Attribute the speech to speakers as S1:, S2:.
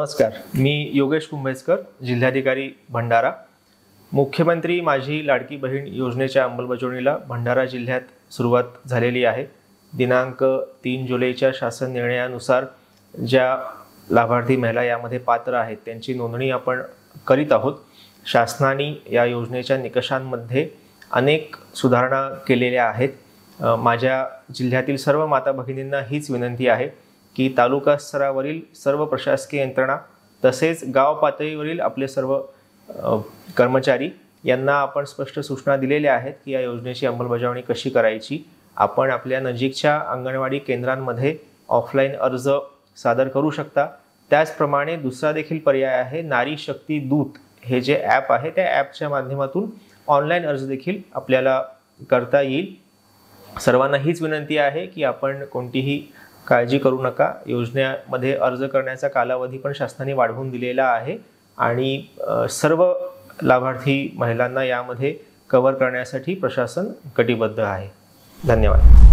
S1: नमस्कार, मी योगेश कुंभेजकर, जिल्हाधिकारी भंडारा। मुख्यमंत्री माझी लाडकी बहीण योजनेच्या अंमलबजावणीला भंडारा जिल्ह्यात सुरुवात झालेली आहे। दिनांक 3 जुलैच्या शासन निर्णयानुसार ज्या लाभार्थी महिला यामध्ये पात्र आहेत त्यांची नोंदणी आपण करीत आहोत। शासनाने या योजनेच्या निकषांमध्ये अनेक सुधारणा केलेल्या आहेत। माझ्या जिल्ह्यातील सर्व माता भगिनींना हीच विनंती आहे की तालुका स्तरावरील सर्व प्रशासकीय यंत्रणा तसेच गाव पातळीवरील आपले सर्व कर्मचारी यांना आपण स्पष्ट सूचना दिलेल्या आहेत की या योजनेची अंमलबजावणी कशी करायची। आपण आपल्या नजीकच्या अंगणवाडी केंद्रांमध्ये ऑफलाईन अर्ज सादर करू शकता। त्याचप्रमाणे दुसरा देखील पर्याय आहे, नारी शक्ती दूत हे जे ॲप आहे त्या ॲपच्या माध्यमातून ऑनलाईन अर्ज देखील आपल्याला करता येईल। सर्वांना हीच विनंती आहे की आपण कोणतीही काळजी करू नका। योजनेमध्ये अर्ज करण्याचा कालावधी पण शासनाने वाढवून दिलेला आहे आणि सर्व लाभार्थी महिलांना यामध्ये कव्हर करण्यासाठी प्रशासन कटिबद्ध आहे। धन्यवाद।